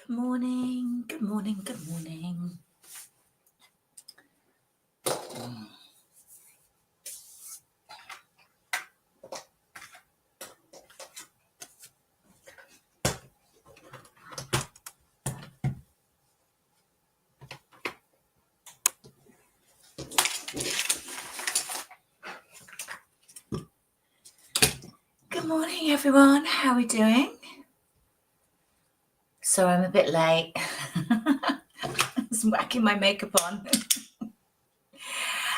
morning, good morning, good morning. Good morning, everyone. How are we doing? Sorry, I'm a bit late. I was whacking my makeup on.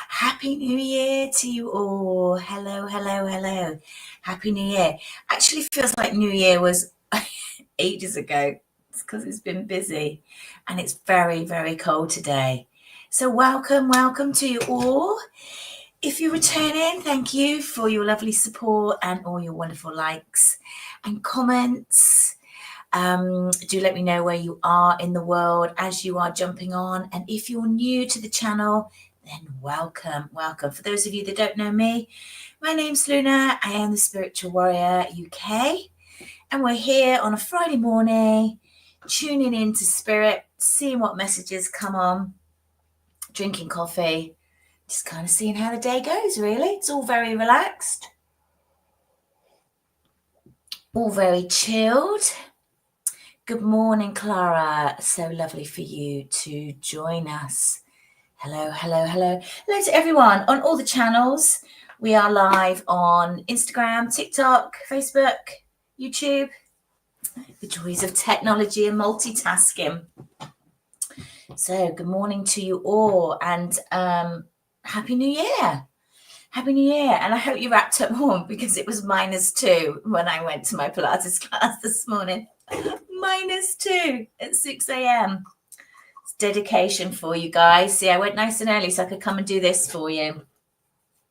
Happy New Year to you all. Hello, hello, hello. Happy New Year. Actually feels like New Year was ages ago. It's because it's been busy and it's very, very cold today. So welcome to you all. If you're returning, thank you for your lovely support and all your wonderful likes and comments. Do let me know where you are in the world as you are jumping on. And if you're new to the channel, then welcome. For those of you that don't know me, my name's Luna. I am the Spiritual Warrior UK. And we're here on a Friday morning, tuning into spirit, seeing what messages come on, drinking coffee, just kind of seeing how the day goes, really. It's all very relaxed, all very chilled. Good morning, Clara. So lovely for you to join us. Hello, hello, hello. Hello to everyone on all the channels. We are live on Instagram, TikTok, Facebook, YouTube. The joys of technology and multitasking. So good morning to you all and Happy New Year. Happy New Year. And I hope you wrapped up warm because it was -2 when I went to my Pilates class this morning. -2 at 6 a.m. It's dedication for you guys. See, I went nice and early so I could come and do this for you.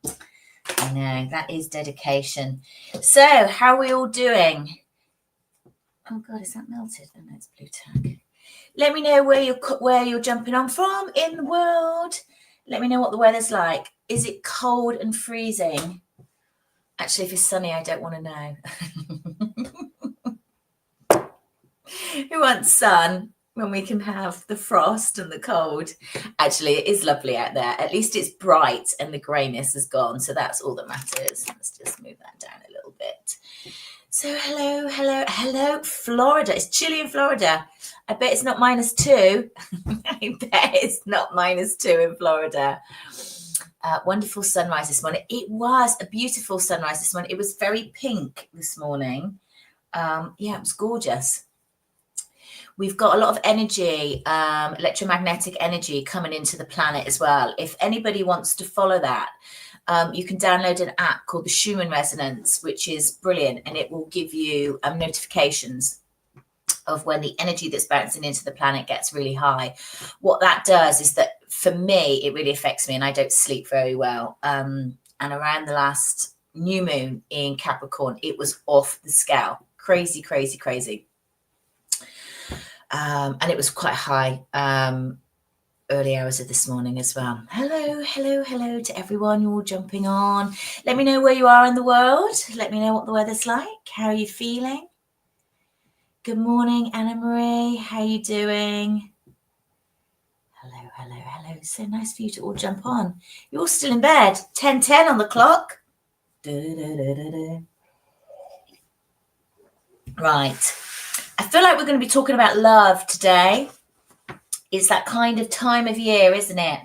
I know, that is dedication. So, how are we all doing? Oh God, is that melted? Oh no, it's blue tack. Let me know where you're jumping on from in the world. Let me know what the weather's like. Is it cold and freezing? Actually, if it's sunny, I don't want to know. Who wants sun when we can have the frost and the cold? Actually, it is lovely out there. At least it's bright and the greyness is gone. So that's all that matters. Let's just move that down a little bit. So hello, Florida. It's chilly in Florida. I bet it's not -2. I bet it's not -2 in Florida. Wonderful sunrise this morning. It was a beautiful sunrise this morning. It was very pink this morning. Yeah, it was gorgeous. We've got a lot of energy, electromagnetic energy coming into the planet as well. If anybody wants to follow that, you can download an app called the Schumann Resonance, which is brilliant, and it will give you notifications of when the energy that's bouncing into the planet gets really high. What that does is that for me, it really affects me, and I don't sleep very well. And around the last new moon in Capricorn, it was off the scale. Crazy. And it was quite high early hours of this morning as well. Hello to everyone. You're all jumping on. Let me know where you are in the world. Let me know what the weather's like. How are you feeling? Good morning, Anna Marie. How are you doing? Hello. So nice for you to all jump on. You're all still in bed. 10:10 on the clock. Right. I feel like we're going to be talking about love today. It's that kind of time of year, isn't it?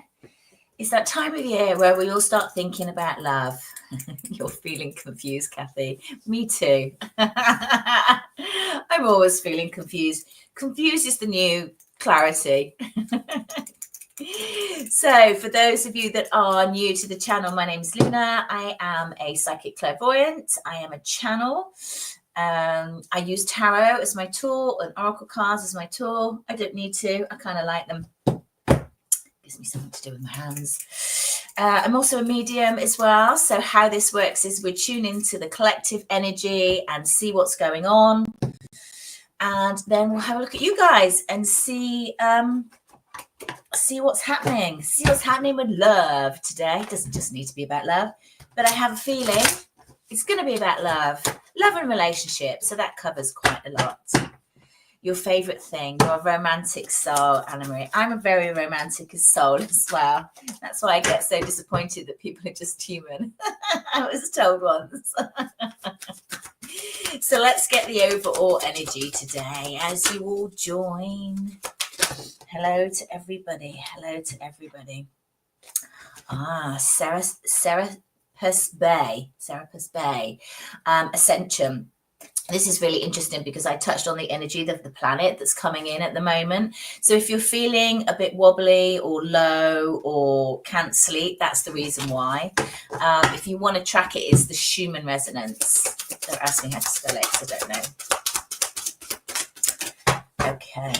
It's that time of year where we all start thinking about love. You're feeling confused, Kathy. Me too. I'm always feeling confused. Confused is the new clarity. So for those of you that are new to the channel, my name is Luna. I am a psychic clairvoyant. I am a channel. I use tarot as my tool and oracle cards as my tool. I don't need to. I kind of like them. Gives me something to do with my hands. I'm also a medium as well. So how this works is we tune into the collective energy and see what's going on. And then we'll have a look at you guys and see what's happening. See what's happening with love today. It doesn't just need to be about love. But I have a feeling it's going to be about love and relationships. So that covers quite a lot. your favorite thing. You're a romantic soul, Anna Marie. I'm a very romantic soul as well. That's why I get so disappointed that people are just human. I was told once. So let's get the overall energy today as you all join. Hello to everybody. Hello to everybody. Serapis Bay. Ascension. This is really interesting because I touched on the energy of the planet that's coming in at the moment. So if you're feeling a bit wobbly or low or can't sleep, that's the reason why. If you want to track it, it's the Schumann resonance. Don't ask me how to spell it because I don't know. Okay.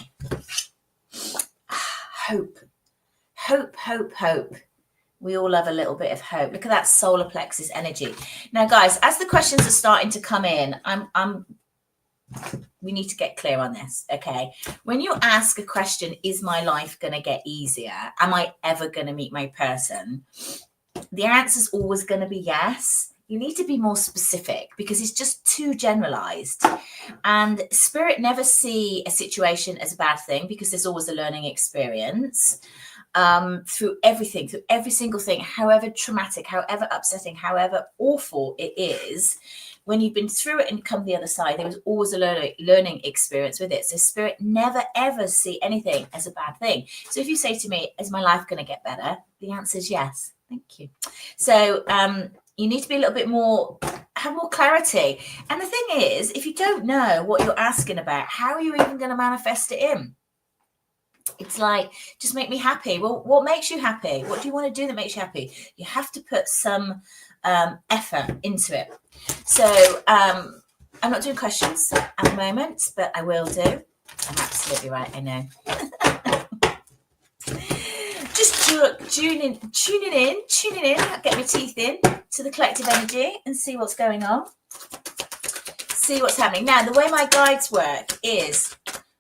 Hope. We all have a little bit of hope. Look at that solar plexus energy. Now, guys, as the questions are starting to come in, we need to get clear on this, okay? When you ask a question, is my life going to get easier? Am I ever going to meet my person? The answer is always going to be yes. You need to be more specific because it's just too generalized. And Spirit never see a situation as a bad thing because there's always a learning experience. Through everything, through every single thing, however traumatic, however upsetting, however awful it is, when you've been through it and come the other side, there was always a learning experience with it. So Spirit never, ever see anything as a bad thing. So if you say to me, is my life going to get better? The answer is yes. Thank you. So you need to be a little bit more, have more clarity. And the thing is, if you don't know what you're asking about, how are you even going to manifest it in? It's like, just make me happy. Well, what makes you happy? What do you want to do that makes you happy? You have to put some effort into it. So I'm not doing questions at the moment, but I will do. I'm absolutely right, I know. Just tuning in, get my teeth in to the collective energy and see what's going on. See what's happening. Now, the way my guides work is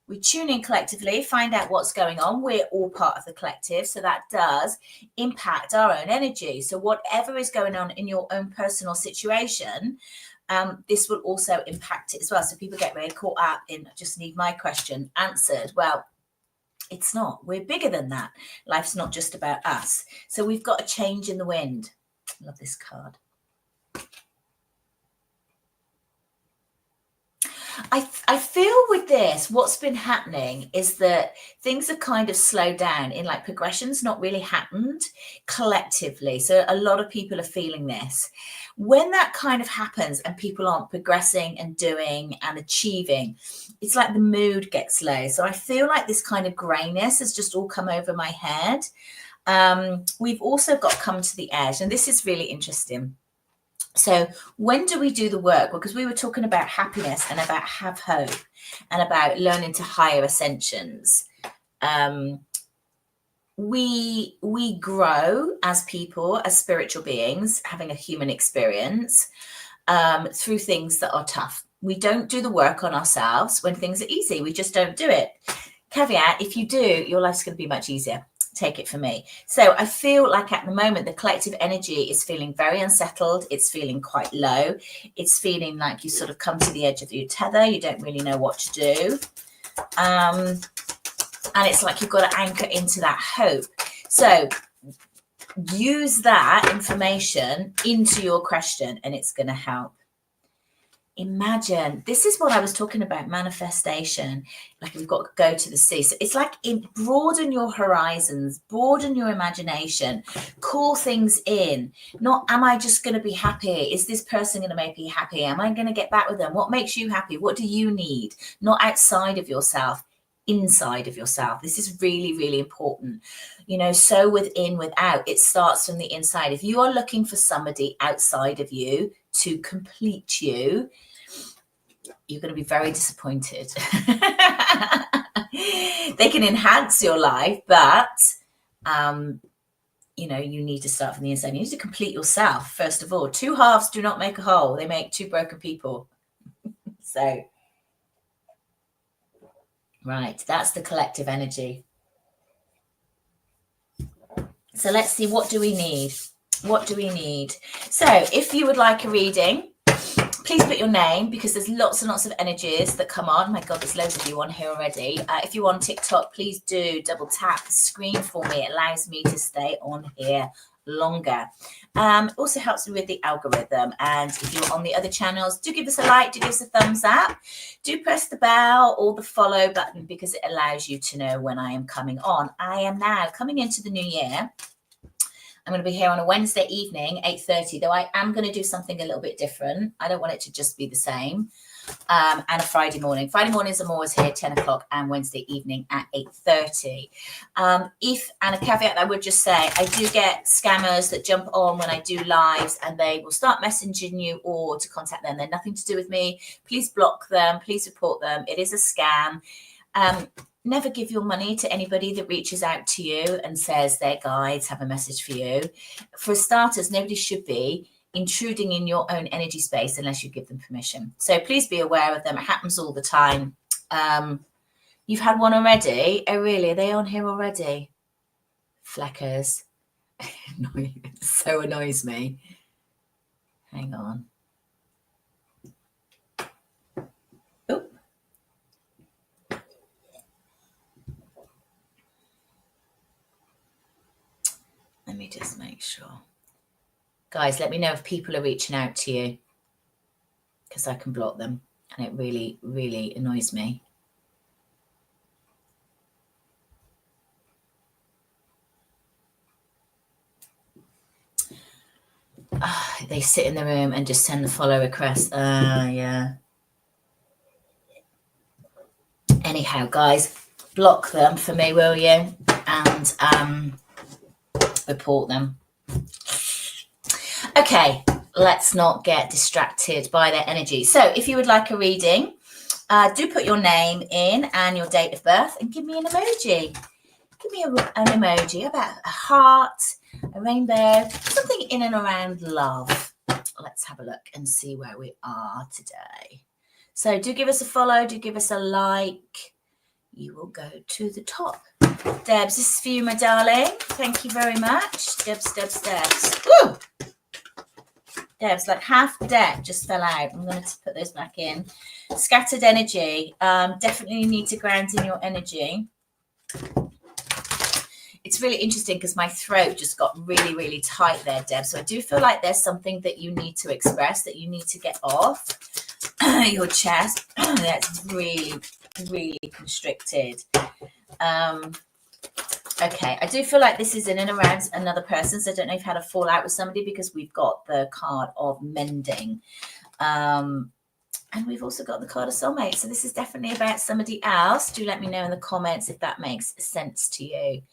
we tune in collectively, find out what's going on. We're all part of the collective, so that does impact our own energy. So whatever is going on in your own personal situation, this will also impact it as well. So people get really caught up in, I just need my question answered. Well, it's not. We're bigger than that. Life's not just about us. So we've got a change in the wind. I love this card. I feel with this, what's been happening is that things have kind of slowed down in like progression's not really happened collectively. So a lot of people are feeling this. When that kind of happens and people aren't progressing and doing and achieving, it's like the mood gets low. So I feel like this kind of grayness has just all come over my head. We've also got come to the edge, and this is really interesting. So when do we do the work? Well, because we were talking about happiness and about have hope and about learning to higher ascensions. We grow as people, as spiritual beings, having a human experience through things that are tough. We don't do the work on ourselves when things are easy. We just don't do it. Caveat, if you do, your life's going to be much easier. Take it from me. So I feel like at the moment, the collective energy is feeling very unsettled. It's feeling quite low. It's feeling like you sort of come to the edge of your tether. You don't really know what to do. And it's like you've got to anchor into that hope. So use that information into your question and it's going to help. Imagine, this is what I was talking about, manifestation. Like we've got to go to the sea. So it's like broaden your horizons, broaden your imagination, call things in. Not, am I just going to be happy? Is this person going to make me happy? Am I going to get back with them? What makes you happy? What do you need? Not outside of yourself, inside of yourself. This is really, really important. You know, so within, without, it starts from the inside. If you are looking for somebody outside of you to complete you, you're going to be very disappointed. They can enhance your life, but you know, you need to start from the inside. You need to complete yourself first of all. Two halves do not make a whole. They make two broken people. So right, that's the collective energy. So let's see, what do we need? What do we need? So if you would like a reading, Please put your name, because there's lots and lots of energies that come on. My God, there's loads of you on here already. If you're on TikTok, please do double tap the screen for me. It allows me to stay on here longer. Also helps me with the algorithm. And if you're on the other channels, do give us a like, do give us a thumbs up, do press the bell or the follow button, because it allows you to know when I am coming on. I am now coming into the new year. I'm going to be here on a Wednesday evening, 8:30, though I am going to do something a little bit different. I don't want it to just be the same. And a Friday morning. Friday mornings I'm always here 10 o'clock, and Wednesday evening at 8:30. And a caveat I would just say, I do get scammers that jump on when I do lives, and they will start messaging you or to contact them. They're nothing to do with me. Please block them. Please report them. It is a scam. Never give your money to anybody that reaches out to you and says their guides have a message for you. For starters, nobody should be intruding in your own energy space unless you give them permission. So please be aware of them. It happens all the time. You've had one already? Oh, really? Are they on here already? Fleckers. It so annoys me. Hang on. Let me just make sure. Guys, let me know if people are reaching out to you, because I can block them, and it really, really annoys me. They sit in the room and just send the follow request. Yeah. Anyhow, guys, block them for me, will you? And report them. Okay, let's not get distracted by their energy. So if you would like a reading, do put your name in and your date of birth, and give me an emoji. Give me an emoji about a heart, a rainbow, something in and around love. Let's have a look and see where we are today. So do give us a follow, do give us a like. You will go to the top. Debs, this is for you, my darling. Thank you very much. Debs. Woo! Debs, like half the deck just fell out. I'm going to put those back in. Scattered energy. Definitely need to ground in your energy. It's really interesting because my throat just got really, really tight there, Deb. So I do feel like there's something that you need to express, that you need to get off your chest. That's really, really constricted. Okay, I do feel like this is in and around another person. So I don't know if you've had a fallout with somebody, because we've got the card of mending. And we've also got the card of soulmate. So this is definitely about somebody else. Do let me know in the comments if that makes sense to you.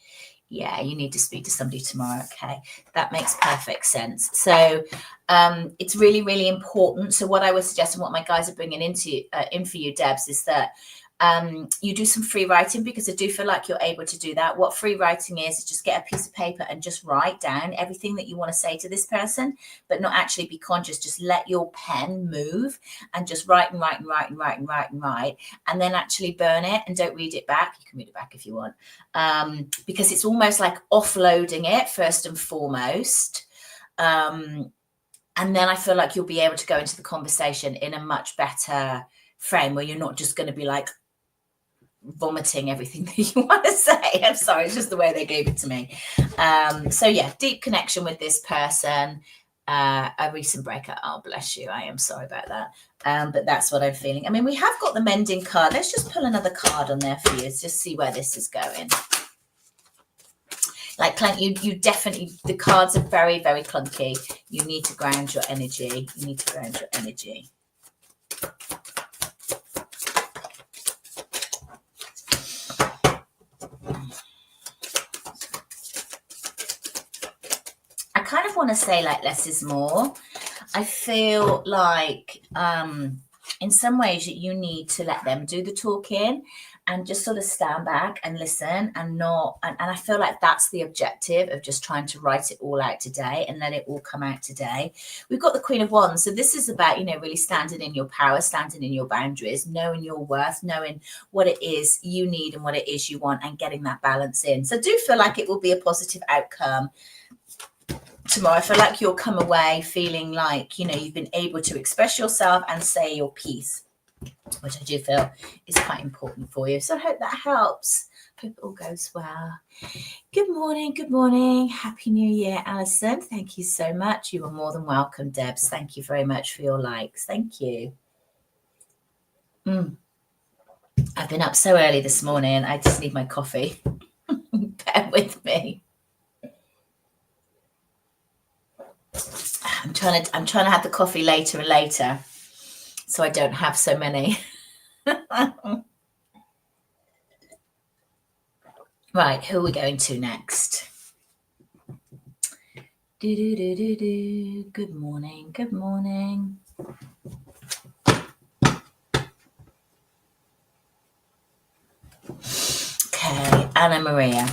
Yeah, you need to speak to somebody tomorrow. Okay, that makes perfect sense. So it's really, really important. So what I would suggest, and what my guys are bringing in for you, Debs, is that you do some free writing, because I do feel like you're able to do that. What free writing is just get a piece of paper and just write down everything that you want to say to this person, but not actually be conscious. Just let your pen move and just write, and then actually burn it, and don't read it back. You can read it back if you want, because it's almost like offloading it first and foremost. And then I feel like you'll be able to go into the conversation in a much better frame, where you're not just going to be like vomiting everything that you want to say. I'm sorry, it's just the way they gave it to me. So yeah, deep connection with this person, a recent breakup. Oh, bless you. I am sorry about that. But that's what I'm feeling. I mean, we have got the mending card. Let's just pull another card on there for you, just see where this is going. Like, you definitely, the cards are very, very clunky. You need to ground your energy. You need to ground your energy. I kind of want to say like less is more. I feel like in some ways you need to let them do the talking and just sort of stand back and listen, and not, and I feel like that's the objective of just trying to write it all out today and let it all come out today. We've got the Queen of Wands. So this is about, you know, really standing in your power, standing in your boundaries, knowing your worth, knowing what it is you need and what it is you want, and getting that balance in. So I do feel like it will be a positive outcome tomorrow. I feel like you'll come away feeling like, you know, you've been able to express yourself and say your piece, which I do feel is quite important for you. So I hope that helps. Hope it all goes well. Good morning. Good morning. Happy New Year, Alison. Thank you so much. You are more than welcome, Debs. Thank you very much for your likes. Thank you. I've been up so early this morning. I just need my coffee. Bear with me. I'm trying to have the coffee later and later, so I don't have so many. Right, who are we going to next? Good morning. Good morning. Okay, Anna Maria.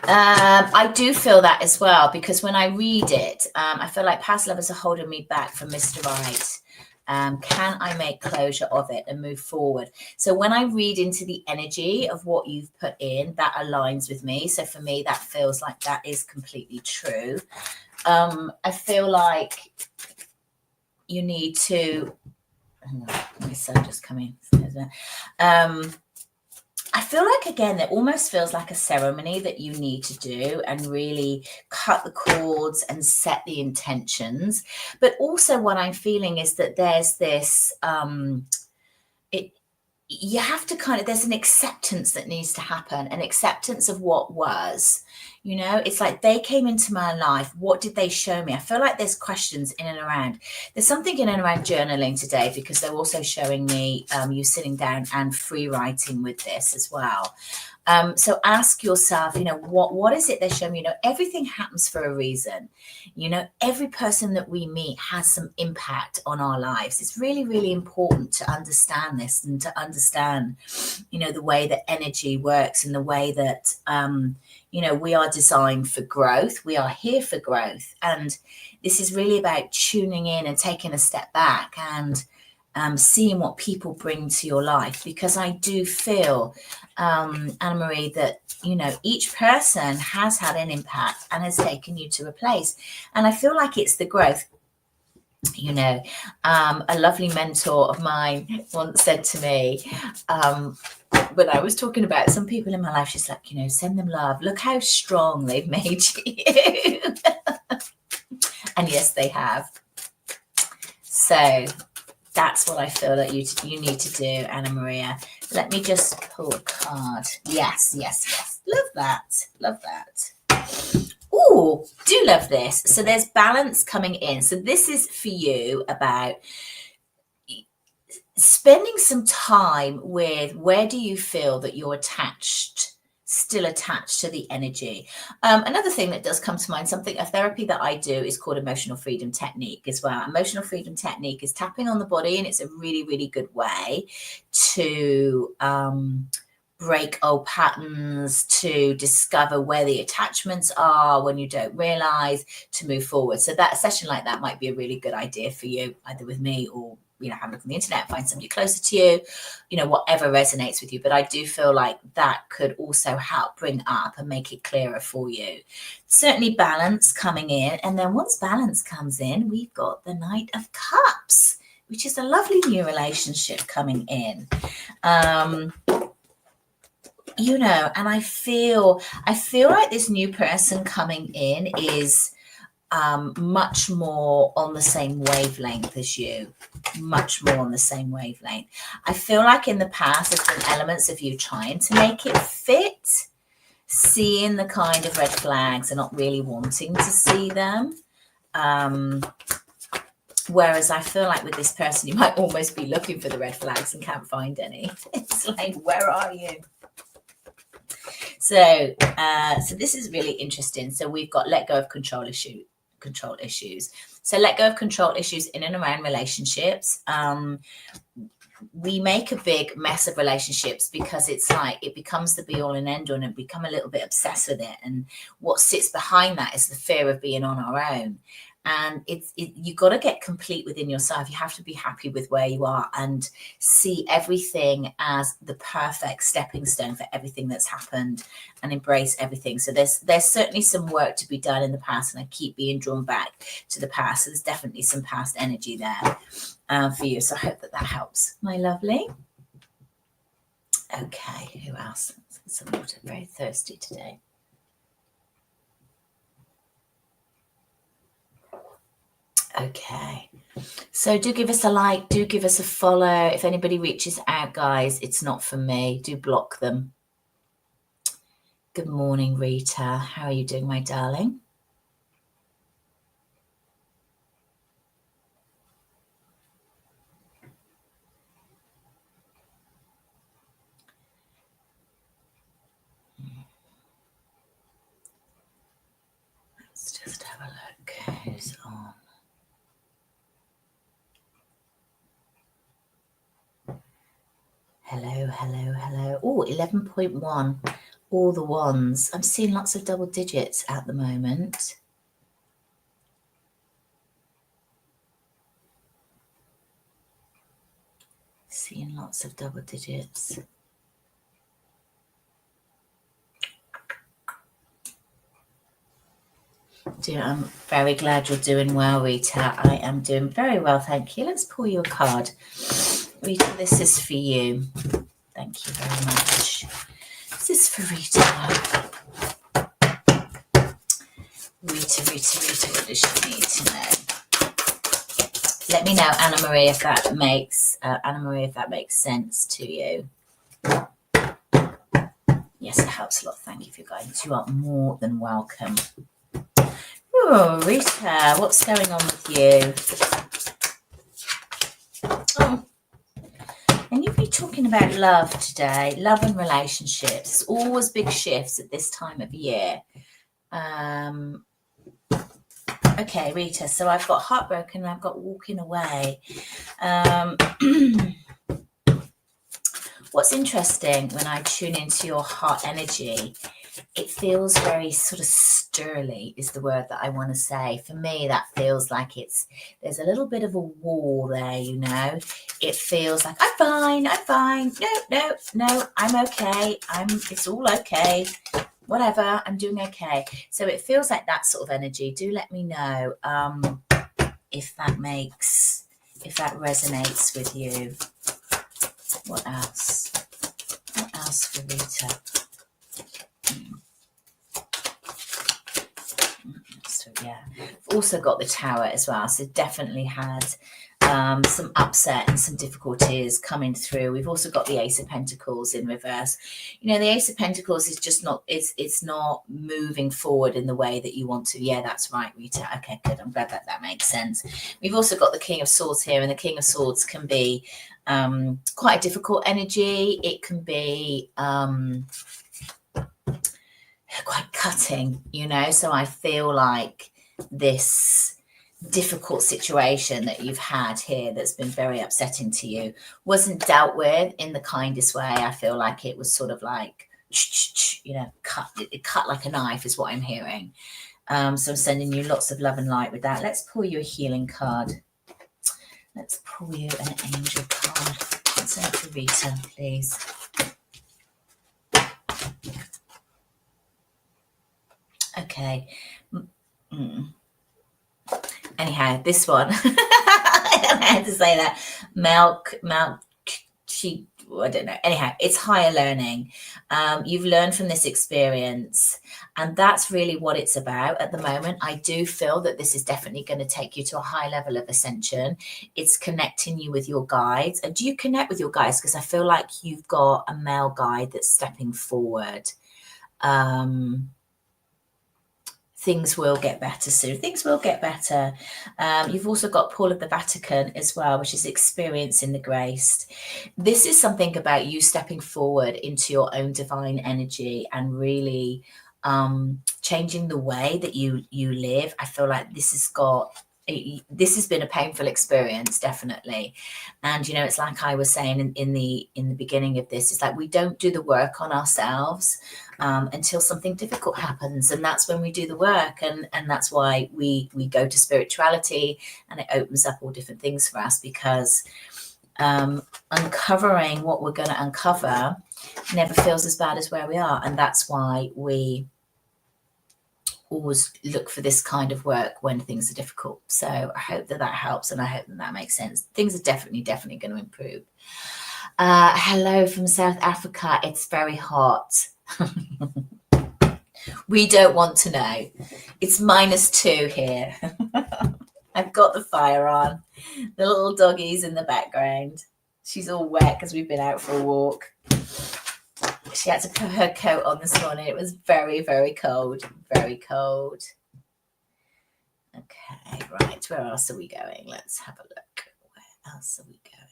I do feel that as well, because when I read it, I feel like past lovers are holding me back from Mr. Right. Can I make closure of it and move forward? So when I read into the energy of what you've put in, that aligns with me. So for me, that feels like that is completely true. I feel like you need to, my son just coming. I feel like, again, it almost feels like a ceremony that you need to do and really cut the cords and set the intentions. But also what I'm feeling is that there's this, you have to there's an acceptance that needs to happen, an acceptance of what was. You know, it's like they came into my life. What did they show me? I feel like there's questions in and around. There's something in and around journaling today, because they're also showing me you sitting down and free writing with this as well. So ask yourself, you know, what is it they're showing me? You know, everything happens for a reason. You know, every person that we meet has some impact on our lives. It's really, really important to understand this and to understand, you know, the way that energy works and the way that, you know, we are designed for growth. We are here for growth. And this is really about tuning in and taking a step back and seeing what people bring to your life. Because I do feel, Anna Marie, that, you know, each person has had an impact and has taken you to a place. And I feel like it's the growth. You know, a lovely mentor of mine once said to me, when I was talking about some people in my life, she's like, you know, send them love. Look how strong they've made you. And yes, they have. So that's what I feel that you need to do, Anna Maria. Let me just pull a card. Yes. Love that. Oh, do love this. So there's balance coming in. So this is for you about spending some time with, where do you feel that you're still attached to the energy. Another thing that does come to mind, a therapy that I do is called Emotional Freedom Technique as well. Emotional Freedom Technique is tapping on the body, and it's a really, really good way to break old patterns, to discover where the attachments are when you don't realize, to move forward. So that a session like that might be a really good idea for you, either with me or, you know, have a look on the internet, find somebody closer to you, you know, whatever resonates with you. But I do feel like that could also help bring up and make it clearer for you. Certainly balance coming in. And then once balance comes in, we've got the Knight of Cups, which is a lovely new relationship coming in. You know, and I feel like this new person coming in is much more on the same wavelength as you. Much more on the same wavelength. I feel like in the past there's been elements of you trying to make it fit, seeing the kind of red flags and not really wanting to see them. Whereas I feel like with this person, you might almost be looking for the red flags and can't find any. It's like, where are you? So this is really interesting. So we've got let go of control issues. So let go of control issues in and around relationships. We make a big mess of relationships because it's like it becomes the be all and end all, and become a little bit obsessed with it. And what sits behind that is the fear of being on our own. And you've got to get complete within yourself. You have to be happy with where you are and see everything as the perfect stepping stone for everything that's happened, and embrace everything. So there's certainly some work to be done in the past, and I keep being drawn back to the past. So there's definitely some past energy there for you. So I hope that helps, my lovely. Okay, who else? Let's get some water. Very thirsty today. Okay, so do give us a like, do give us a follow. If anybody reaches out, guys, it's not for me. Do block them. Good morning, Rita. How are you doing, my darling? Let's just have a look. Who's on? Hello, hello, hello. Oh, 11.1. All the ones. I'm seeing lots of double digits at the moment. Seeing lots of double digits. I'm very glad you're doing well, Rita. I am doing very well, thank you. Let's pull you a card. Rita, this is for you. Thank you very much. This is for Rita. Rita, what does she need to know? Let me know, Anna Marie, if that makes sense to you. Yes, it helps a lot. Thank you for your guidance. You are more than welcome. Oh, Rita, what's going on with you? Oh, and you've been talking about love today, love and relationships. Always big shifts at this time of year. Okay, Rita, so I've got heartbroken and I've got walking away. What's interesting when I tune into your heart energy, it feels very sort of stirly is the word that I want to say. For me, that feels like there's a little bit of a wall there, you know. It feels like I'm fine. No, I'm okay. It's all okay. Whatever, I'm doing okay. So it feels like that sort of energy. Do let me know if that resonates with you. What else? What else for Rita? So yeah, I've also got the Tower as well. So definitely had some upset and some difficulties coming through. We've also got the Ace of Pentacles in reverse. You know, the Ace of Pentacles is just not, it's not moving forward in the way that you want to. Yeah, that's right, Rita. Okay, good. I'm glad that makes sense. We've also got the King of Swords here, and the King of Swords can be quite a difficult energy. It can be quite cutting, you know. So I feel like this difficult situation that you've had here that's been very upsetting to you wasn't dealt with in the kindest way. I feel like it was sort of like, you know, cut like a knife is what I'm hearing. So I'm sending you lots of love and light with that. Let's pull you a healing card. Let's pull you an angel card. Let's have for Rita, please. Okay. Anyhow, this one, I don't know how to say that. I don't know. Anyhow, it's higher learning. You've learned from this experience, and that's really what it's about at the moment. I do feel that this is definitely going to take you to a high level of ascension. It's connecting you with your guides. And do you connect with your guides? Because I feel like you've got a male guide that's stepping forward. Things will get better soon. Things will get better. You've also got Paul of the Vatican as well, which is experiencing the grace. This is something about you stepping forward into your own divine energy and really changing the way that you live. I feel like this has been a painful experience, definitely. And, you know, it's like I was saying in the beginning of this, it's like we don't do the work on ourselves. until something difficult happens, and that's when we do the work, and that's why we go to spirituality, and it opens up all different things for us, because uncovering what we're going to uncover never feels as bad as where we are, and that's why we always look for this kind of work when things are difficult. So I hope that helps, and I hope that makes sense. Things are definitely going to improve. Hello from South Africa. It's very hot. We don't want to know. It's -2 here. I've got the fire on. The little doggy's in the background. She's all wet because we've been out for a walk. She had to put her coat on this morning. It was very, very cold. Very cold. Okay, right. Where else are we going? Let's have a look. Where else are we going?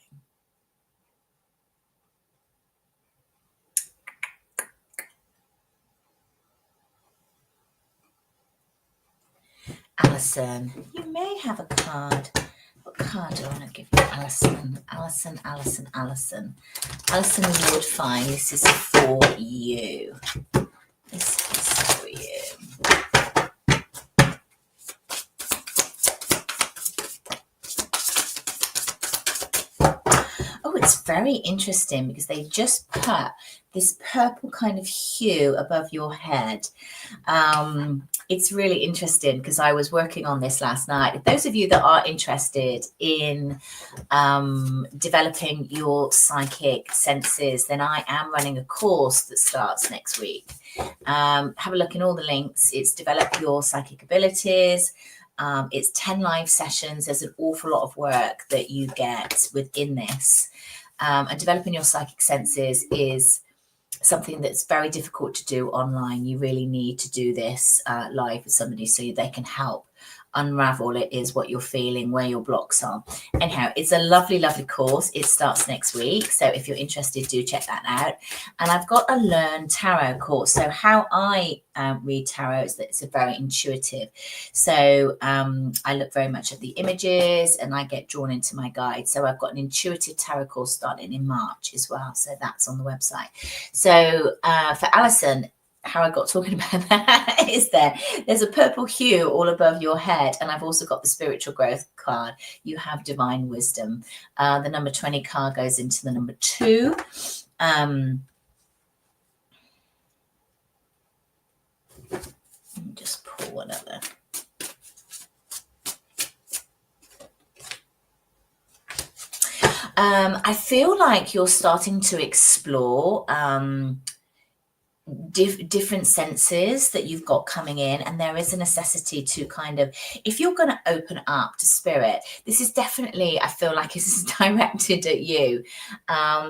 Alison, you may have a card. What card do I want to give you? Alison. Alison, you would find this is for you. This is for you. Oh, it's very interesting because they just put this purple kind of hue above your head. It's really interesting because I was working on this last night. Those of you that are interested in developing your psychic senses, then I am running a course that starts next week. Have a look in all the links. It's Develop Your Psychic Abilities. It's 10 live sessions. There's an awful lot of work that you get within this. And developing your psychic senses is something that's very difficult to do online. You really need to do this live with somebody so they can help unravel it is what you're feeling, where your blocks are. Anyhow, it's a lovely, lovely course. It starts next week. So if you're interested, do check that out. And I've got a Learn Tarot course. So how I read tarot is that it's a very intuitive. So I look very much at the images and I get drawn into my guide. So I've got an intuitive tarot course starting in March as well. So that's on the website. So for Alison, how I got talking about that is there's a purple hue all above your head, and I've also got the spiritual growth card. You have divine wisdom. The number 20 card goes into the number 2. Let me just pull one other. I feel like you're starting to explore different senses that you've got coming in, and there is a necessity to kind of, if you're going to open up to spirit, this is definitely, I feel like this is directed at you.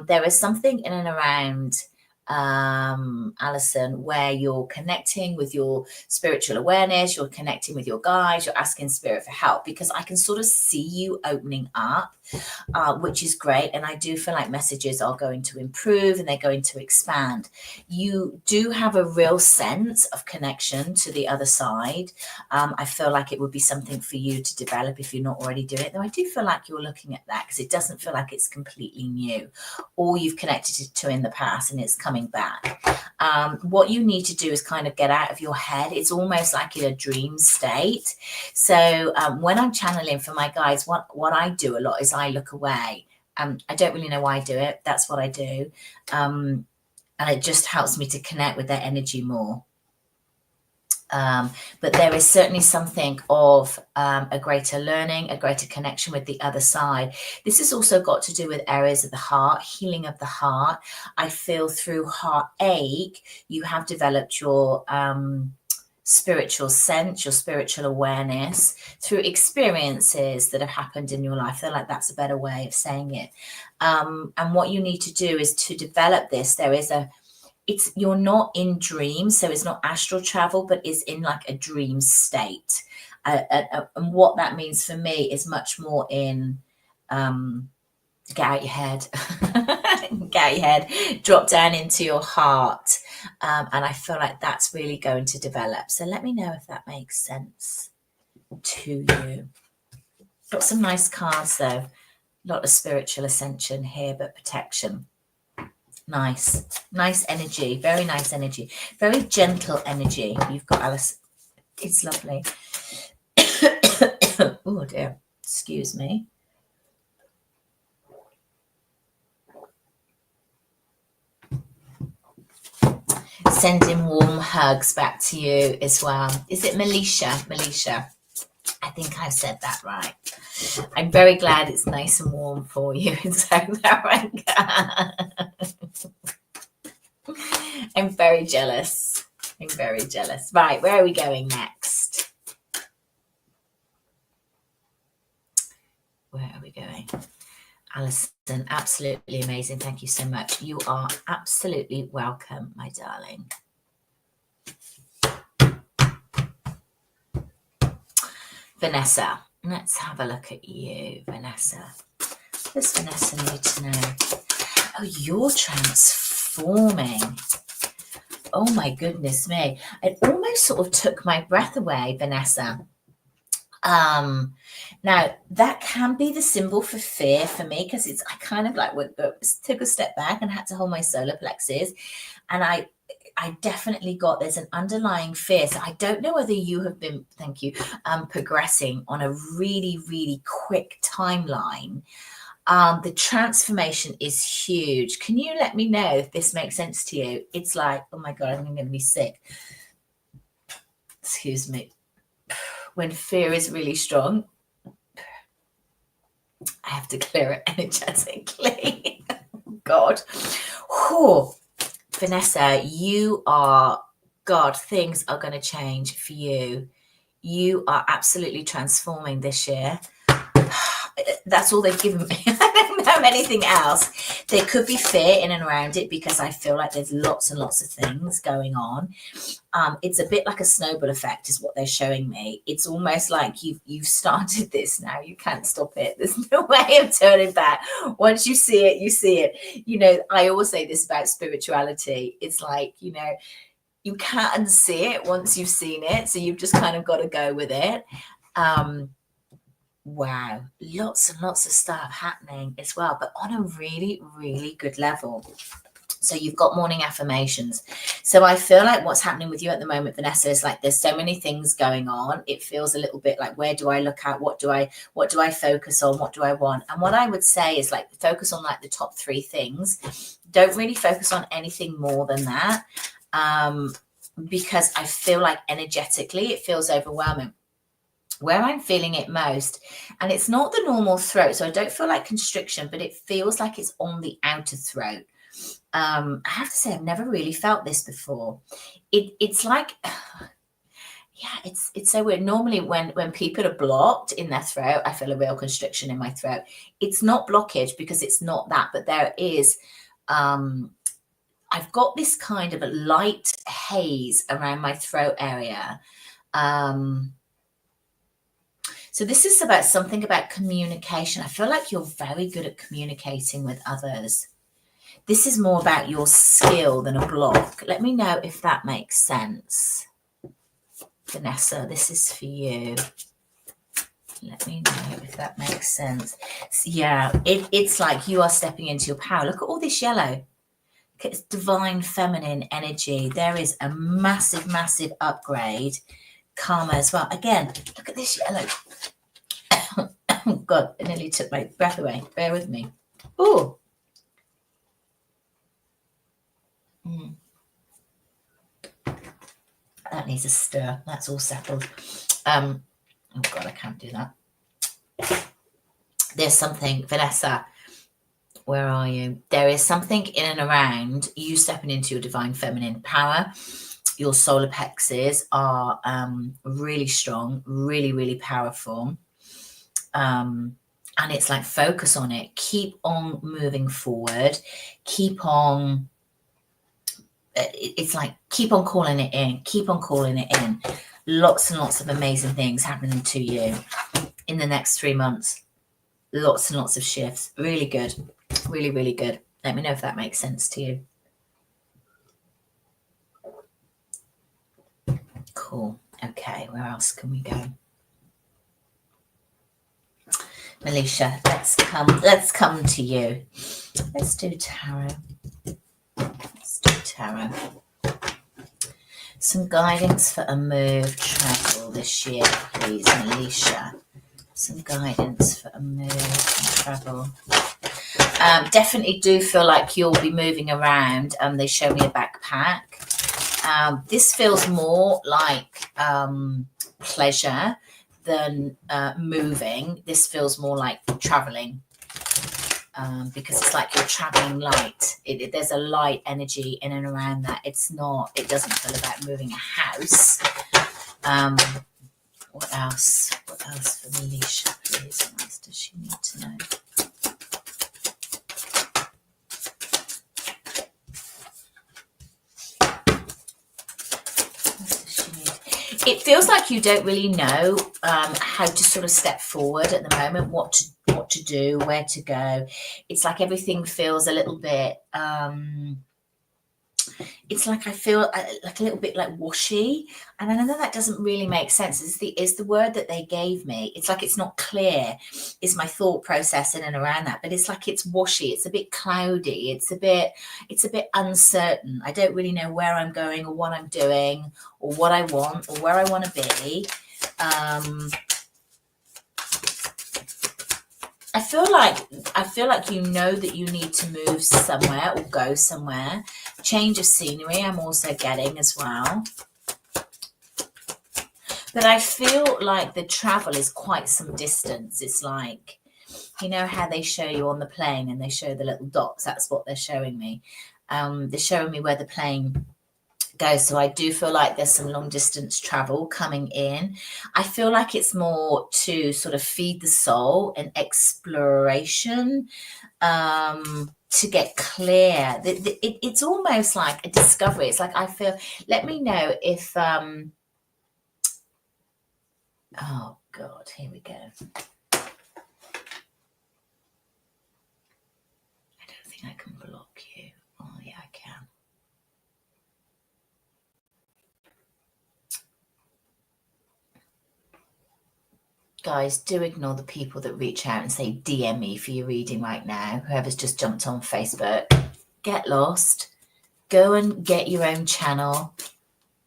There is something in and around Alison, where you're connecting with your spiritual awareness, you're connecting with your guides, you're asking spirit for help, because I can sort of see you opening up, which is great. And I do feel like messages are going to improve and they're going to expand. You do have a real sense of connection to the other side. I feel like it would be something for you to develop if you're not already doing it, though I do feel like you're looking at that because it doesn't feel like it's completely new or you've connected it to in the past and it's coming back. What you need to do is kind of get out of your head. It's almost like in a dream state. So when I'm channeling for my guides, what I do a lot is I look away. I don't really know why I do it. That's what I do. And it just helps me to connect with their energy more. But there is certainly something of a greater learning, a greater connection with the other side. This has also got to do with areas of the heart, healing of the heart. I feel through heartache, you have developed your spiritual sense, your spiritual awareness through experiences that have happened in your life. I feel like that's a better way of saying it. And what you need to do is to develop this. You're not in dreams, so it's not astral travel, but is in like a dream state. And what that means for me is much more in get out your head, get out your head, drop down into your heart. And I feel like that's really going to develop. So let me know if that makes sense to you. Got some nice cards though. A lot of spiritual ascension here, but protection. Nice. Nice energy. Very nice energy. Very gentle energy. You've got, Alice. It's lovely. Oh dear. Excuse me. Sending warm hugs back to you as well. Is it Melisha? Melisha. I think I've said that right. I'm very glad it's nice and warm for you in South Africa. I'm very jealous. I'm very jealous. Right, where are we going next? Where are we going? Alison, absolutely amazing. Thank you so much. You are absolutely welcome, my darling. Vanessa, let's have a look at you, Vanessa. What does Vanessa need to know? Oh, you're transforming. Oh my goodness me. It almost sort of took my breath away, Vanessa. Now that can be the symbol for fear for me, because I kind of like took a step back and had to hold my solar plexus, and I definitely got, there's an underlying fear. So I don't know whether you have been, thank you, progressing on a really, really quick timeline. The transformation is huge. Can you let me know if this makes sense to you? It's like, oh my God, I'm going to be sick. Excuse me. When fear is really strong, I have to clear it energetically. God. Whew. Vanessa, you are, God, things are going to change for you. You are absolutely transforming this year. That's all they've given me. I don't know anything else. There could be fear in and around it, because I feel like there's lots and lots of things going on. It's a bit like a snowball effect is what they're showing me. It's almost like you've started this now. You can't stop it. There's no way of turning back. Once you see it, you see it. You know, I always say this about spirituality. It's like, you know, you can't unsee it once you've seen it. So you've just kind of got to go with it. Wow, lots and lots of stuff happening as well, but on a really, really good level. So you've got morning affirmations. So I feel like what's happening with you at the moment, Vanessa, is like there's so many things going on. It feels a little bit like, where do I look at? What do I focus on? What do I want? And what I would say is like focus on like the top 3 things. Don't really focus on anything more than that, because I feel like energetically it feels overwhelming. Where I'm feeling it most, and it's not the normal throat, so I don't feel like constriction, but it feels like it's on the outer throat. I have to say I've never really felt this before. It's like, yeah, it's so weird. Normally when people are blocked in their throat, I feel a real constriction in my throat. It's not blockage, because it's not that, but there is, I've got this kind of a light haze around my throat area. So this is about something about communication. I feel like you're very good at communicating with others. This is more about your skill than a block. Let me know if that makes sense. Vanessa, this is for you. Let me know if that makes sense. Yeah, it's like you are stepping into your power. Look at all this yellow. It's divine feminine energy. There is a massive, massive upgrade. Karma as well. Again, look at this yellow. Oh God, it nearly took my breath away. Bear with me. Oh. That needs a stir. That's all settled. Oh God, I can't do that. There's something, Vanessa, where are you? There is something in and around you stepping into your divine feminine power. Your solar plexus are really strong, really, really powerful. And it's like, focus on it. Keep on moving forward. Keep on, it's like, keep on calling it in. Keep on calling it in. Lots and lots of amazing things happening to you in the next 3 months. Lots and lots of shifts. Really good. Really, really good. Let me know if that makes sense to you. Cool. Okay, where else can we go? Melisha, let's come to you. Let's do tarot. Tarot. Some guidance for a move, travel this year, please, Melisha. Some guidance for a move and travel. Definitely do feel like you'll be moving around. They show me a backpack. This feels more like pleasure than moving. This feels more like traveling. Because it's like you're traveling light. There's a light energy in and around that. It doesn't feel about moving a house. What else? What else for Melisha, please? What else does she need to know? It feels like you don't really know how to sort of step forward at the moment, what to do, where to go. It's like everything feels a little bit, it's like I feel like a little bit like washy. And I know that doesn't really make sense. Is the word that they gave me. It's like it's not clear, is my thought process in and around that. But it's like it's washy. It's a bit cloudy. It's a bit uncertain. I don't really know where I'm going or what I'm doing or what I want or where I want to be. I feel like you know that you need to move somewhere or go somewhere. Change of scenery I'm also getting as well. But I feel like the travel is quite some distance. It's like, you know how they show you on the plane and they show the little dots? That's what they're showing me. They're showing me where the plane goes. So I do feel like there's some long distance travel coming in. I feel like it's more to sort of feed the soul and exploration, to get clear. It's almost like a discovery. It's like I feel, let me know if, oh God, here we go. I don't think I can block you. Oh yeah, I can. Guys, do ignore the people that reach out and say DM me for your reading right now. Whoever's just jumped on Facebook, get lost. Go and get your own channel.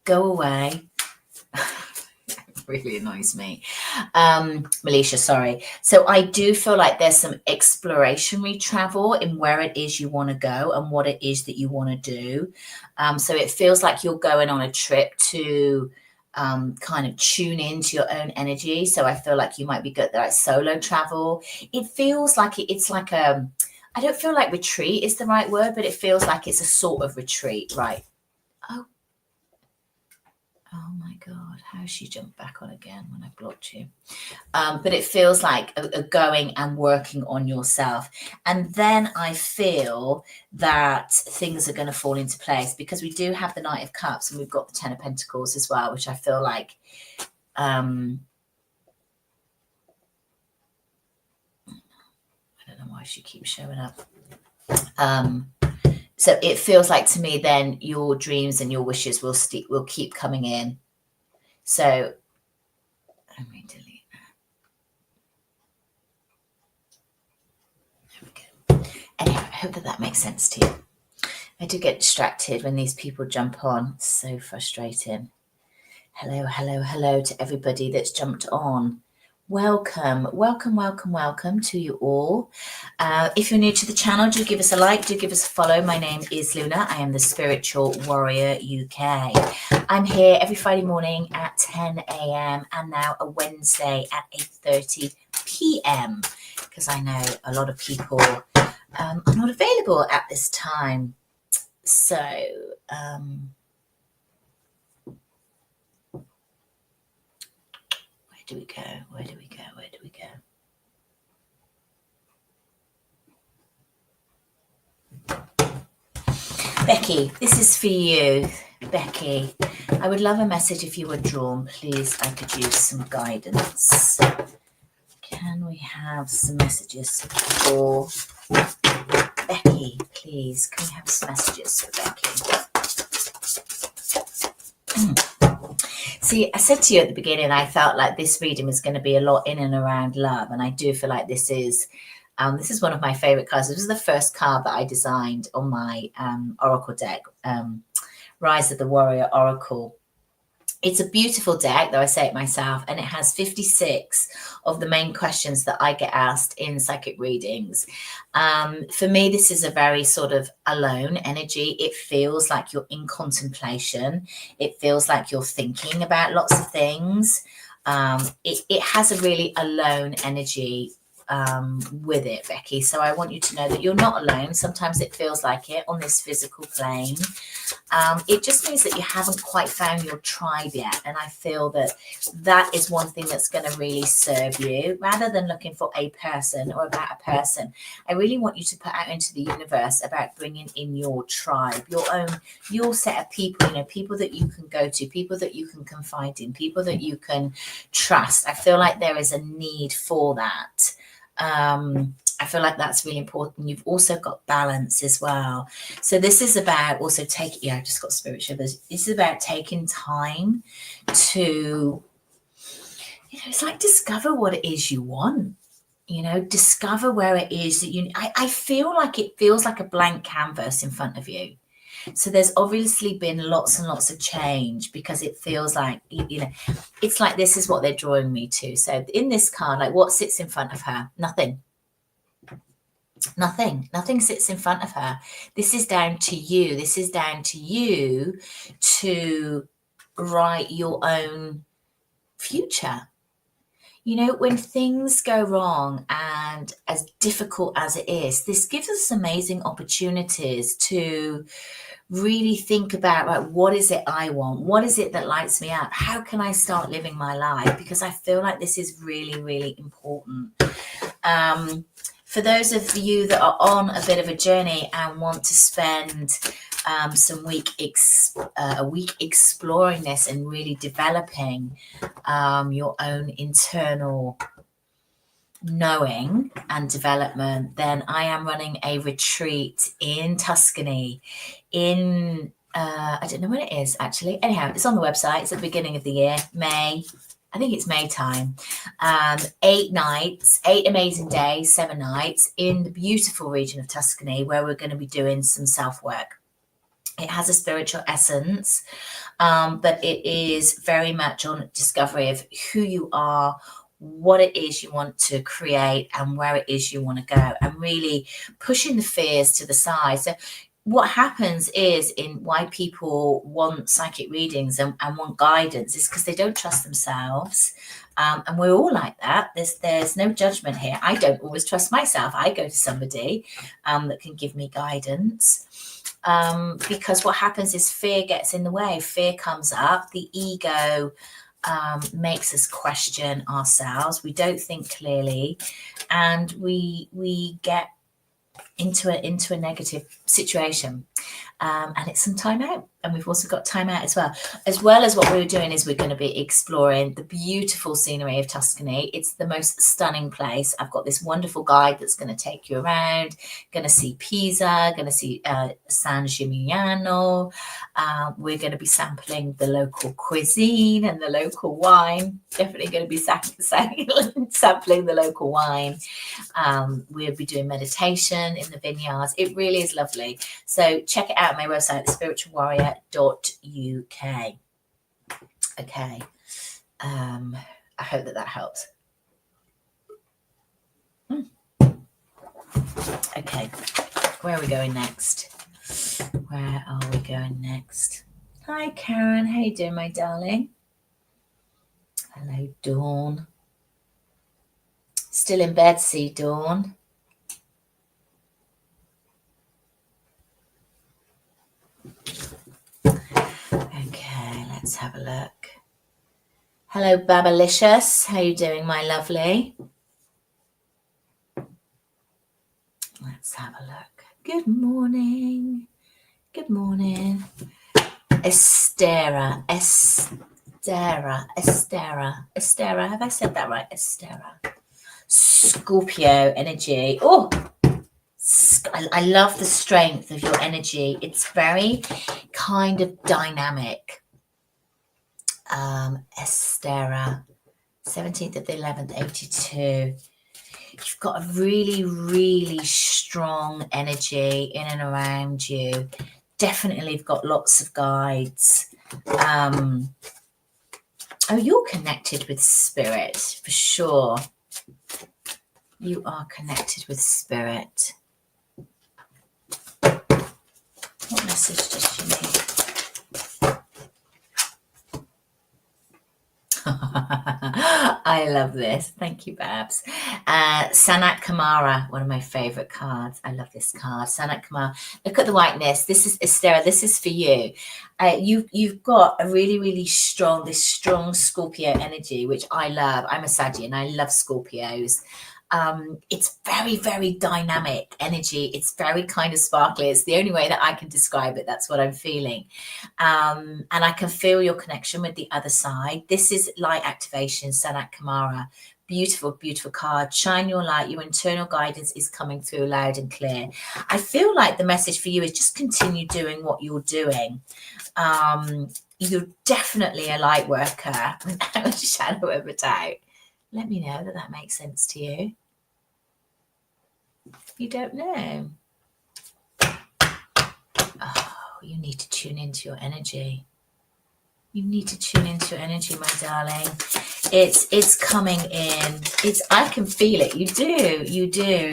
Go away. It really annoys me. Melisha, sorry. So I do feel like there's some explorationary travel in where it is you want to go and what it is that you want to do. So it feels like you're going on a trip to kind of tune into your own energy. So I feel like you might be good at solo travel. It feels like it's like I don't feel like retreat is the right word, but it feels like it's a sort of retreat, right? Oh my God, how she jumped back on again when I blocked you. But it feels like a going and working on yourself. And then I feel that things are going to fall into place because we do have the Knight of Cups and we've got the Ten of Pentacles as well, which I feel like I don't know why she keeps showing up. So it feels like to me then your dreams and your wishes will keep coming in. So let me delete that. There we go. Anyway, I hope that makes sense to you. I do get distracted when these people jump on. It's so frustrating. Hello, hello, hello to everybody that's jumped on. Welcome, welcome, welcome, welcome to you all. If you're new to the channel, do give us a like, do give us a follow. My name is Luna. I am the Spiritual Warrior UK. I'm here every Friday morning at 10 a.m. and now a Wednesday at 8:30 p.m. because I know a lot of people are not available at this time. So, where do we go? Where do we go? Where do we go? Becky, this is for you. Becky, I would love a message if you were drawn. Please, I could use some guidance. Can we have some messages for Becky, please? Can we have some messages for Becky? See, I said to you at the beginning, I felt like this reading was going to be a lot in and around love. And I do feel like this is This is one of my favorite cards. This was the first card that I designed on my Oracle deck, Rise of the Warrior Oracle. It's a beautiful deck, though I say it myself, and it has 56 of the main questions that I get asked in psychic readings. For me, this is a very sort of alone energy. It feels like you're in contemplation. It feels like you're thinking about lots of things. It has a really alone energy with it, Becky. So I want you to know that you're not alone. Sometimes it feels like it on this physical plane. It just means that you haven't quite found your tribe yet. And I feel that that is one thing that's going to really serve you. Rather than looking for a person or about a person, I really want you to put out into the universe about bringing in your tribe, your set of people, people that you can go to, people that you can confide in, people that you can trust. I feel like there is a need for that. I feel like that's really important. You've also got balance as well. So this is about also taking, I just got spiritual. This is about taking time to, it's like discover what it is you want. Discover where it is that I feel like it feels like a blank canvas in front of you. So there's obviously been lots and lots of change, because it feels like, it's like this is what they're drawing me to. So in this card, like what sits in front of her? Nothing sits in front of her. This is down to you. This is down to you to write your own future. When things go wrong, and as difficult as it is, this gives us amazing opportunities to really think about, like, what is it I want? What is it that lights me up? How can I start living my life? Because I feel like this is really, really important. For those of you that are on a bit of a journey and want to spend a week exploring this and really developing your own internal knowing and development, then I am running a retreat in Tuscany in I don't know when it is actually. Anyhow, it's on the website. It's at the beginning of the year, May. I think it's May time. 8 nights, 8 amazing days, 7 nights in the beautiful region of Tuscany, where we're going to be doing some self-work. It has a spiritual essence, but it is very much on discovery of who you are, what it is you want to create, and where it is you want to go, and really pushing the fears to the side. So what happens is, in why people want psychic readings and want guidance, is because they don't trust themselves. And we're all like that. There's no judgment here. I don't always trust myself. I go to somebody that can give me guidance. Because what happens is fear gets in the way. Fear comes up. The ego makes us question ourselves. We don't think clearly, and we get into a negative situation, and it's some time out. And we've also got time out as well as what we're doing is we're going to be exploring the beautiful scenery of Tuscany. It's the most stunning place. I've got this wonderful guide that's going to take you around, going to see Pisa, going to see San Gimignano. We're going to be sampling the local cuisine and the local wine. Definitely going to be sampling the local wine. We'll be doing meditation in the vineyards. It really is lovely. So check it out on my website, thespiritualwarrior.uk. Okay. I hope that helps. Okay. Where are we going next? Hi, Karen. How you doing, my darling? Hello, Dawn. Still in bed, see, Dawn? Okay, let's have a look. Hello, Babalicious. How you doing, my lovely? Let's have a look. Good morning. Good morning. Estera. Have I said that right? Estera. Scorpio energy. Oh, I love the strength of your energy. It's very kind of dynamic. Estera, 17th of the 11th, 82. You've got a really, really strong energy in and around you. Definitely you've got lots of guides. Oh, you're connected with spirit for sure. You are connected with spirit. What message does she need? I love this. Thank you, Babs. Sanat Kumara, one of my favorite cards. I love this card. Sanat Kumara. Look at the whiteness. This is Estera. This is for you. You've got a really, really strong Scorpio energy, which I love. I'm a Sagittarius and I love Scorpios. It's very, very dynamic energy. It's very kind of sparkly. It's the only way that I can describe it. That's what I'm feeling. And I can feel your connection with the other side. This is light activation, Sanat Kumara. Beautiful, beautiful card. Shine your light. Your internal guidance is coming through loud and clear. I feel like the message for you is just continue doing what you're doing. You're definitely a light worker without a shadow of a doubt. Let me know that makes sense to you. You don't know. Oh, you need to tune into your energy. You need to tune into your energy, my darling. It's coming in. I can feel it. You do.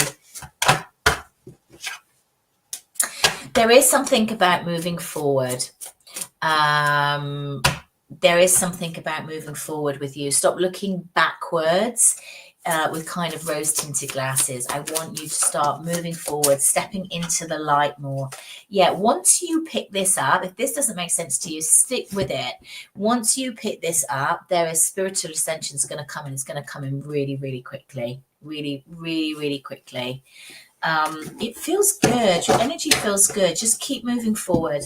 There is something about moving forward. There is something about moving forward with you. Stop looking backwards with kind of rose-tinted glasses. I want you to start moving forward, stepping into the light more. Yeah, once you pick this up, if this doesn't make sense to you, stick with it. Once you pick this up, there is spiritual ascension is going to come in. It's going to come in really, really quickly. Really, really, really quickly. It feels good. Your energy feels good. Just keep moving forward.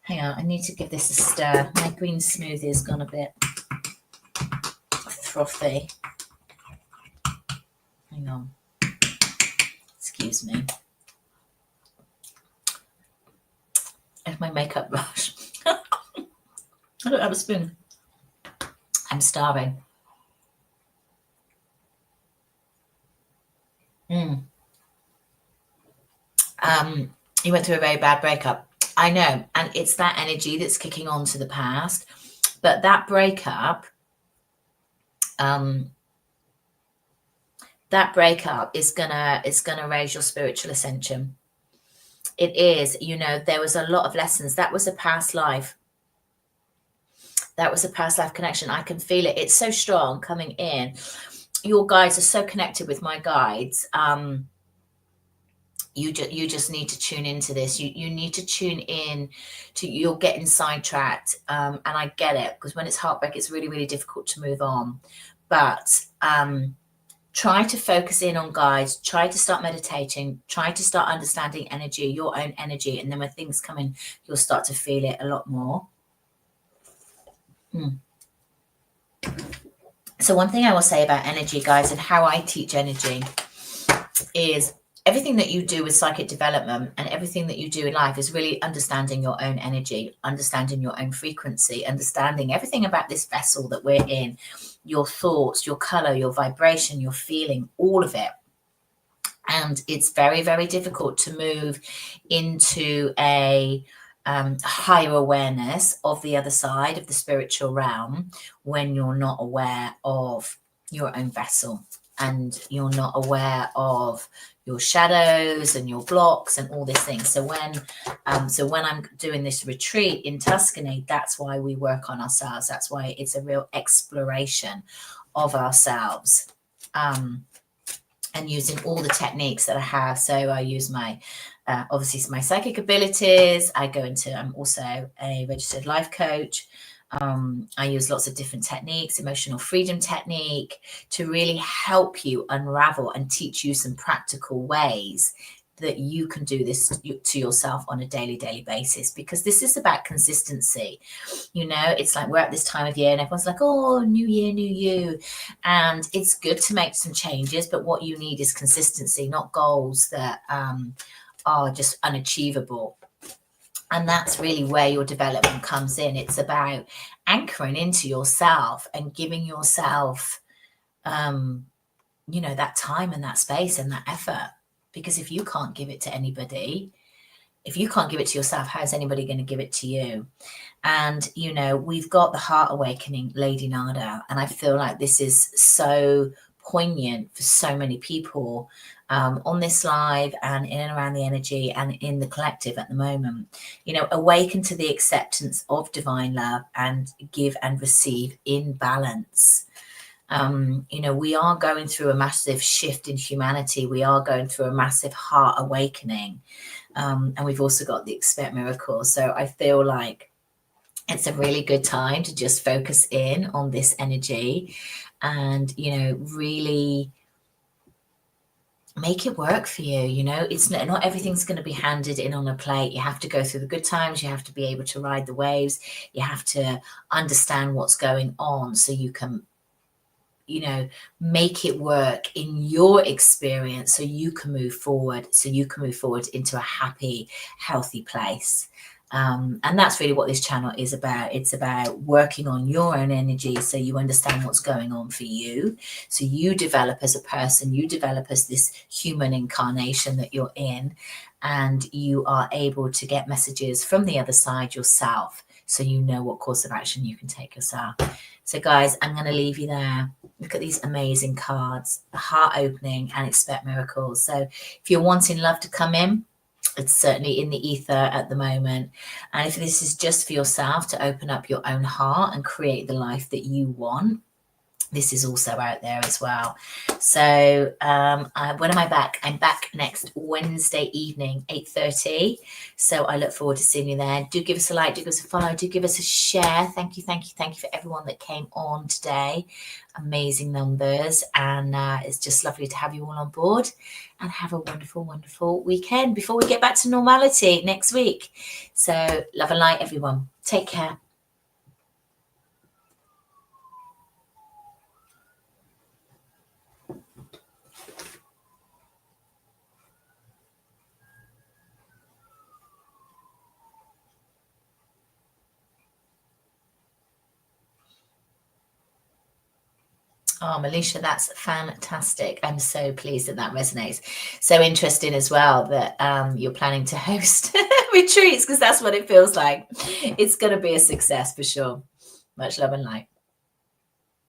Hang on, I need to give this a stir. My green smoothie has gone a bit frothy. Hang on. Excuse me. There's my makeup brush. I don't have a spoon. I'm starving. You went through a very bad breakup. I know, and it's that energy that's kicking on to the past. But that breakup, is gonna raise your spiritual ascension. It is, there was a lot of lessons. That was a past life. That was a past life connection. I can feel it. It's so strong coming in. Your guides are so connected with my guides. You just need to tune into this. You need to tune in to, you're getting sidetracked. And I get it, because when it's heartbreak, it's really, really difficult to move on. But try to focus in on guides, try to start meditating, try to start understanding energy, your own energy. And then when things come in, you'll start to feel it a lot more. So one thing I will say about energy, guys, and how I teach energy is everything that you do with psychic development and everything that you do in life is really understanding your own energy, understanding your own frequency, understanding everything about this vessel that we're in, your thoughts, your color, your vibration, your feeling, all of it. And it's very, very difficult to move into a higher awareness of the other side of the spiritual realm when you're not aware of your own vessel and you're not aware of your shadows and your blocks and all these things. So when I'm doing this retreat in Tuscany, that's why we work on ourselves. That's why it's a real exploration of ourselves, and using all the techniques that I have. So I use my obviously my psychic abilities. I'm also a registered life coach. I use lots of different techniques, emotional freedom technique, to really help you unravel and teach you some practical ways that you can do this to yourself on a daily basis, because this is about consistency. It's like we're at this time of year and everyone's like, oh, new year, new you. And it's good to make some changes, but what you need is consistency, not goals that are just unachievable. And that's really where your development comes in. It's about anchoring into yourself and giving yourself you know, that time and that space and that effort. Because if you can't give it to anybody, if you can't give it to yourself, how's anybody going to give it to you? And, you know, we've got the Heart Awakening, Lady Nada, and I feel like this is so poignant for so many people on this live and in and around the energy and in the collective at the moment. You know, awaken to the acceptance of divine love and give and receive in balance. You know, we are going through a massive shift in humanity. We are going through a massive heart awakening. And we've also got the Expect Miracle. So I feel like it's a really good time to just focus in on this energy and, you know, really make it work for you. You know, it's not everything's going to be handed in on a plate. You have to go through the good times. You have to be able to ride the waves. You have to understand what's going on so you can, you know, make it work in your experience so you can move forward, into a happy, healthy place. And that's really what this channel is about. It's about working on your own energy so you understand what's going on for you. So you develop as a person, you develop as this human incarnation that you're in, and you are able to get messages from the other side yourself so you know what course of action you can take yourself. So guys, I'm going to leave you there. Look at these amazing cards, Heart Opening and Expect Miracles. So if you're wanting love to come in, it's certainly in the ether at the moment. And if this is just for yourself to open up your own heart and create the life that you want, this is also out there as well. So when am I back? I'm back next Wednesday evening, 8:30. So I look forward to seeing you there. Do give us a like, do give us a follow, do give us a share. Thank you for everyone that came on today. Amazing numbers. And it's just lovely to have you all on board. And have a wonderful, wonderful weekend before we get back to normality next week. So love and light, everyone. Take care. Oh, Melisha, that's fantastic. I'm so pleased that that resonates. So interesting as well that you're planning to host retreats, because that's what it feels like. It's going to be a success for sure. Much love and light.